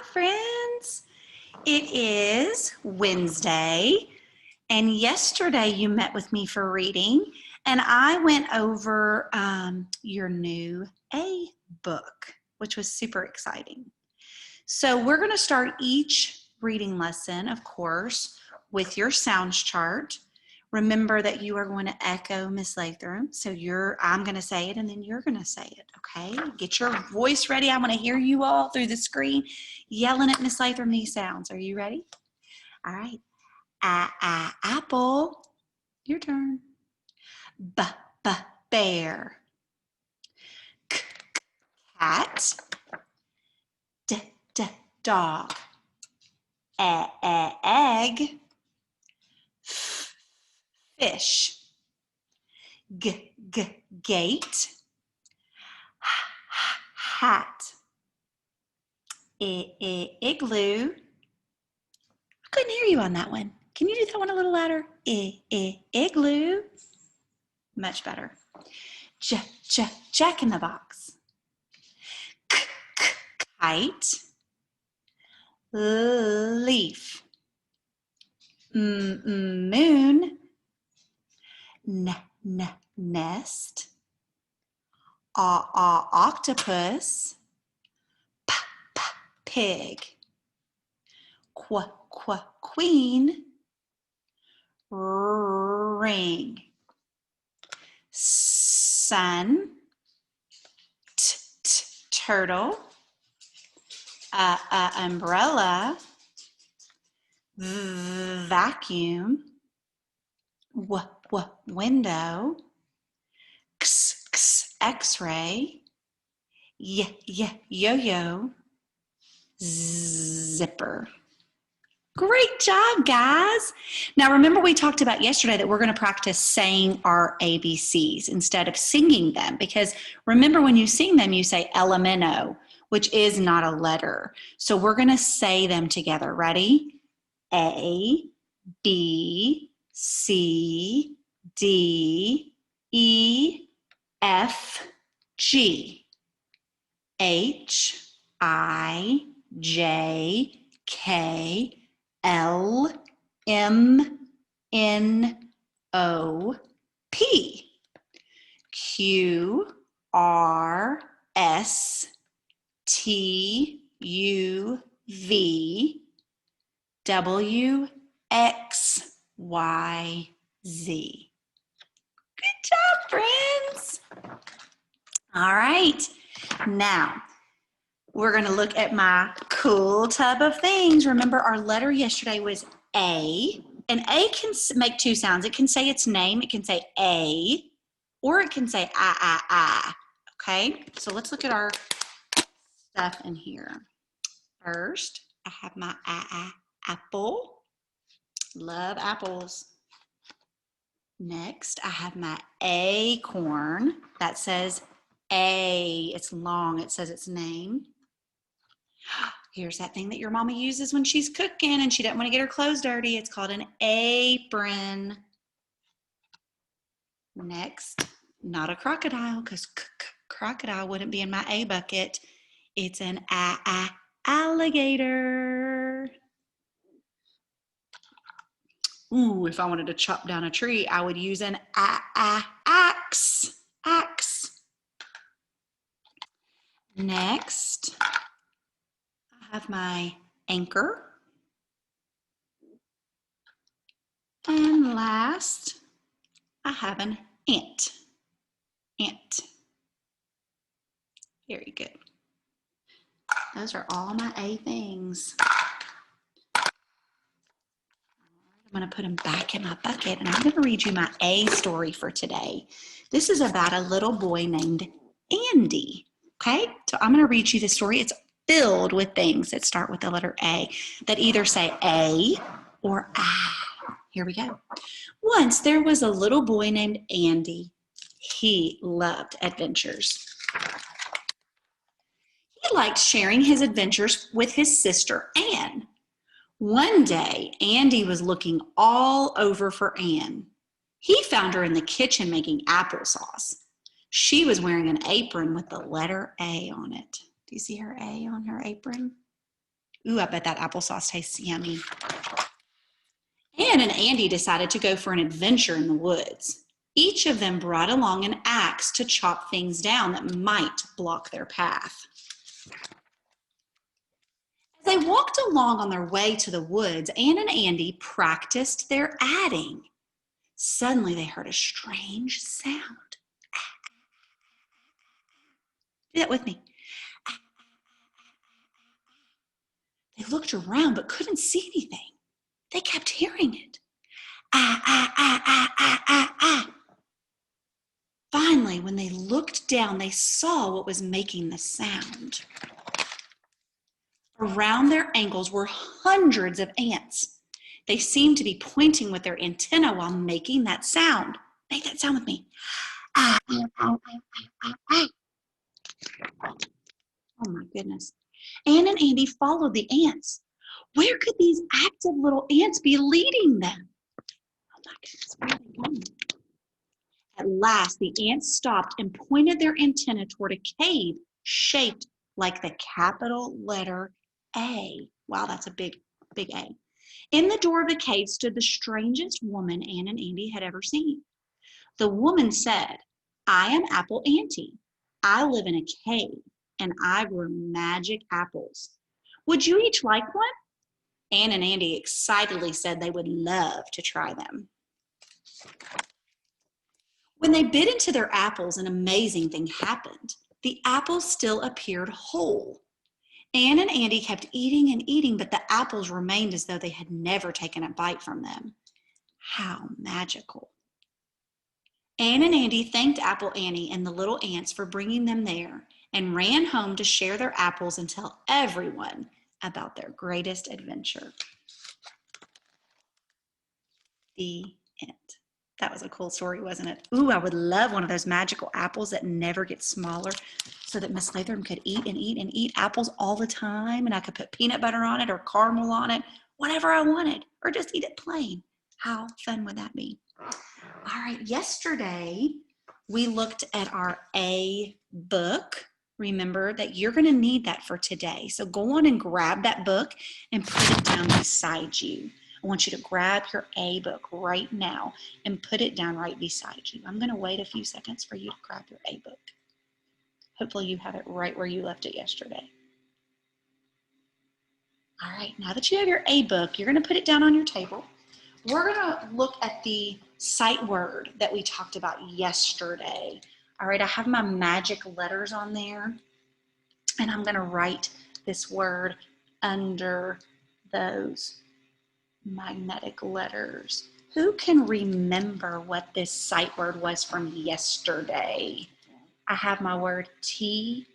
Hi, friends. It is Wednesday, and yesterday you met with me for reading, and I went over your new A book, which was super exciting. So we're going to start each reading lesson, of course, with your sounds chart. Remember that you are going to echo Miss Latham. So I'm going to say it and then you're going to say it, okay? Get your voice ready. I want to hear you all through the screen yelling at Miss Latham these sounds. Are you ready? All right. Apple. Your turn. Bear. Cat. Dog. Egg. Fish. Gate. Hat. Igloo. I couldn't hear you on that one. Can you do that one a little louder? Igloo. Much better. Jack in the box. Kite. Leaf. Moon. Nest. Octopus. Pig. Queen. Ring. Sun. Turtle. Umbrella. Vacuum. Window. X-ray. Yo-yo. Zipper. Great job, guys. Now, remember we talked about yesterday that we're going to practice saying our ABCs instead of singing them, because remember when you sing them, you say elemento, which is not a letter. So we're going to say them together. Ready? A, B, C, D, E, F, G, H, I, J, K, L, M, N, O, P, Q, R, S, T, U, V, W, X, Y, Z. Good job, friends. All right. Now, we're going to look at my cool tub of things. Remember, our letter yesterday was A, and A can make two sounds. It can say its name. It can say A, or it can say I. Okay, so let's look at our stuff in here. First, I have my apple. Love apples. Next, I have my acorn. That says A. It's long. It says its name. Here's that thing that your mama uses when she's cooking and she doesn't want to get her clothes dirty. It's called an apron. Next, not a crocodile, because crocodile wouldn't be in my A bucket. It's an alligator. Ooh, if I wanted to chop down a tree, I would use an axe. Axe. Next, I have my anchor. And last, I have an ant. Ant. Very good. Those are all my A things. I'm going to put them back in my bucket, and I'm going to read you my A story for today. This is about a little boy named Andy. Okay, so I'm going to read you the story. It's filled with things that start with the letter A that either say A or A. Here we go. Once there was a little boy named Andy. He loved adventures. He liked sharing his adventures with his sister, Anne. One day, Andy was looking all over for Anne. He found her in the kitchen making applesauce. She was wearing an apron with the letter A on it. Do you see her A on her apron? Ooh, I bet that applesauce tastes yummy. Anne and Andy decided to go for an adventure in the woods. Each of them brought along an axe to chop things down that might block their path. As they walked along on their way to the woods, Anne and Andy practiced their adding. Suddenly they heard a strange sound. Do that with me. They looked around but couldn't see anything. They kept hearing it. Ah, ah, ah, ah, ah, ah, ah. Finally, when they looked down, they saw what was making the sound. Around their ankles were hundreds of ants. They seemed to be pointing with their antenna while making that sound. Make that sound with me. Ah, ah, ah, ah, ah, ah. Oh my goodness. Anne and Andy followed the ants. Where could these active little ants be leading them? Oh my goodness, where are they going? At last, the ants stopped and pointed their antenna toward a cave shaped like the capital letter A. Wow, that's a big, big A. In the door of the cave stood the strangest woman Anne and Andy had ever seen. The woman said, I am Apple Auntie. I live in a cave and I grow magic apples. Would you each like one? Anne and Andy excitedly said they would love to try them. When they bit into their apples, an amazing thing happened. The apples still appeared whole. Anne and Andy kept eating and eating, but the apples remained as though they had never taken a bite from them. How magical. Anne and Andy thanked Apple Annie and the little ants for bringing them there and ran home to share their apples and tell everyone about their greatest adventure. The end. That was a cool story, wasn't it? Ooh, I would love one of those magical apples that never get smaller so that Miss Latham could eat and eat and eat apples all the time, and I could put peanut butter on it or caramel on it, whatever I wanted, or just eat it plain. How fun would that be? All right, yesterday we looked at our A book. Remember that you're going to need that for today. So go on and grab that book and put it down beside you. I want you to grab your A book right now and put it down right beside you. I'm going to wait a few seconds for you to grab your A book. Hopefully you have it right where you left it yesterday. All right, now that you have your A book, you're going to put it down on your table. We're going to look at the sight word that we talked about yesterday. All right, I have my magic letters on there, and I'm going to write this word under those magnetic letters. Who can remember what this sight word was from yesterday? I have my word T-H-E,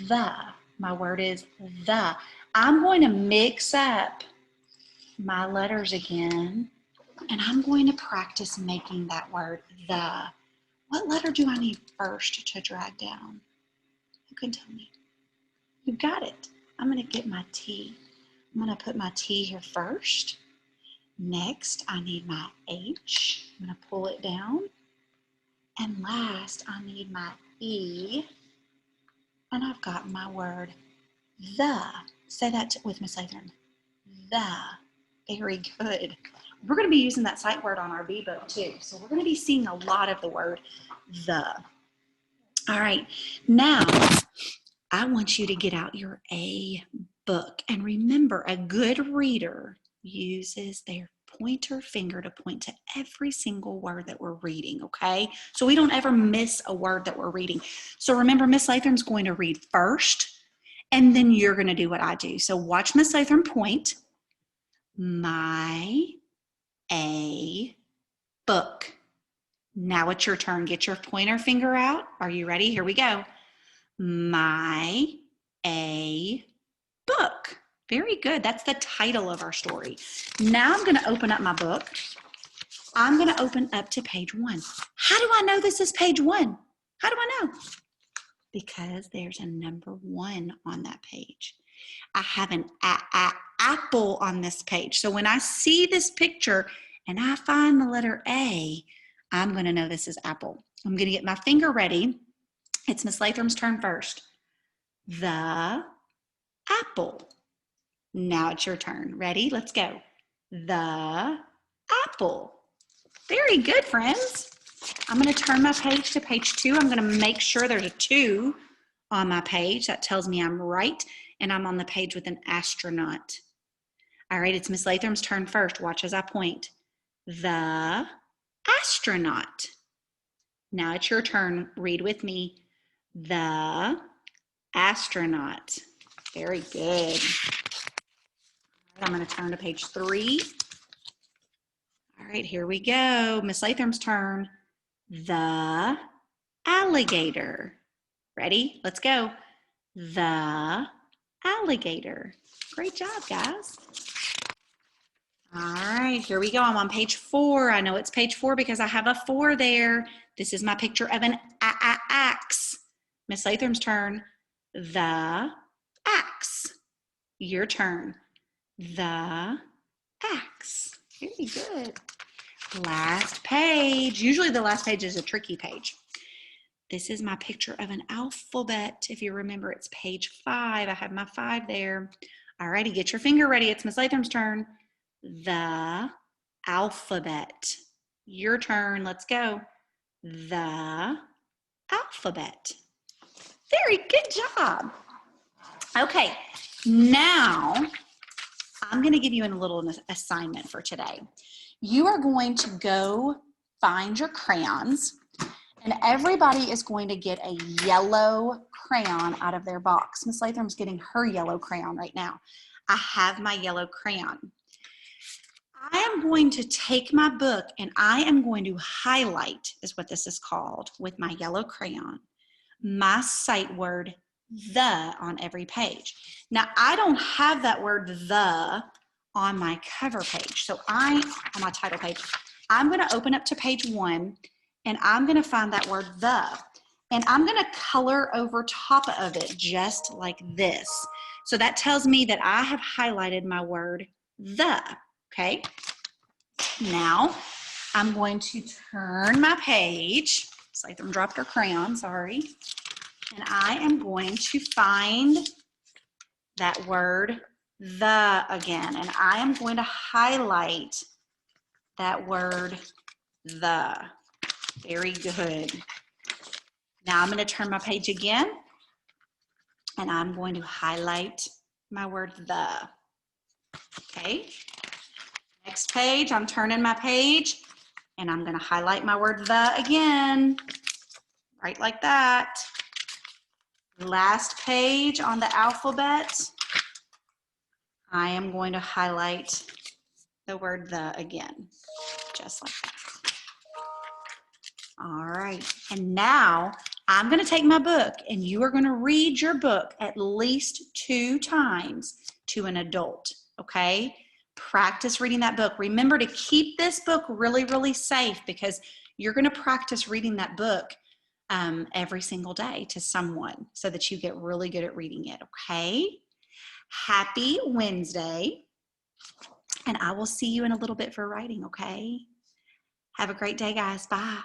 the. My word is the. I'm going to mix up my letters again, and I'm going to practice making that word the. What letter do I need first to drag down? Who can tell me? You got it. I'm going to get my T. I'm going to put my T here first. Next, I need my H. I'm going to pull it down. And last, I need my E. And I've got my word the. Say that with Miss Latham. The. Very good. We're going to be using that sight word on our B book too. So we're going to be seeing a lot of the word the. All right. Now, I want you to get out your A book. And remember, a good reader uses their pointer finger to point to every single word that we're reading, okay? So we don't ever miss a word that we're reading. So remember, Miss Latham's going to read first, and then you're going to do what I do. So watch Miss Latham point. My A book. Now it's your turn. Get your pointer finger out. Are you ready? Here we go. My A book. Very good. That's the title of our story. Now I'm going to open up my book. I'm going to open up to page 1. How do I know this is page 1? How do I know? Because there's a number 1 on that page. I have an apple on this page. So when I see this picture and I find the letter A, I'm going to know this is apple. I'm going to get my finger ready. It's Miss Latham's turn first. The apple. Now it's your turn. Ready? Let's go. The apple. Very good, friends. I'm going to turn my page to page 2. I'm going to make sure there's a 2 on my page. That tells me I'm right, and I'm on the page with an astronaut. All right, it's Miss Latham's turn first. Watch as I point. The astronaut. Now it's your turn. Read with me. The astronaut. Very good. All right, I'm going to turn to page 3. All right, here we go. Miss Latham's turn. The alligator. Ready? Let's go. The alligator. Great job, guys. All right, here we go. I'm on page 4. I know it's page 4 because I have a 4 there. This is my picture of an axe. Miss Latham's turn. The axe. Your turn. The axe. Very good. Last page. Usually the last page is a tricky page. This is my picture of an alphabet. If you remember, it's page 5. I have my 5 there. All righty, get your finger ready. It's Miss Latham's turn. The alphabet. Your turn. Let's go. The alphabet. Very good job. Okay, now I'm going to give you a little assignment for today. You are going to go find your crayons, and everybody is going to get a yellow crayon out of their box. Miss Latham's getting her yellow crayon right now. I have my yellow crayon. I am going to take my book and I am going to highlight, is what this is called, with my yellow crayon, my sight word, the, on every page. Now, I don't have that word, the, on my cover page. So on my title page, I'm going to open up to page 1 and I'm going to find that word, the. And I'm going to color over top of it just like this. So that tells me that I have highlighted my word, the. Okay, now I'm going to turn my page. It's like I dropped her crayon, sorry. And I am going to find that word, the, again. And I am going to highlight that word, the. Very good. Now I'm going to turn my page again. And I'm going to highlight my word, the. Okay. Next page, I'm turning my page and I'm going to highlight my word, the, again, right like that. Last page on the alphabet, I am going to highlight the word, the, again, just like that. All right, and now I'm going to take my book and you are going to read your book at least 2 times to an adult, okay? Practice reading that book. Remember to keep this book really, really safe because you're going to practice reading that book every single day to someone so that you get really good at reading it, okay? Happy Wednesday, and I will see you in a little bit for writing, okay? Have a great day, guys. Bye.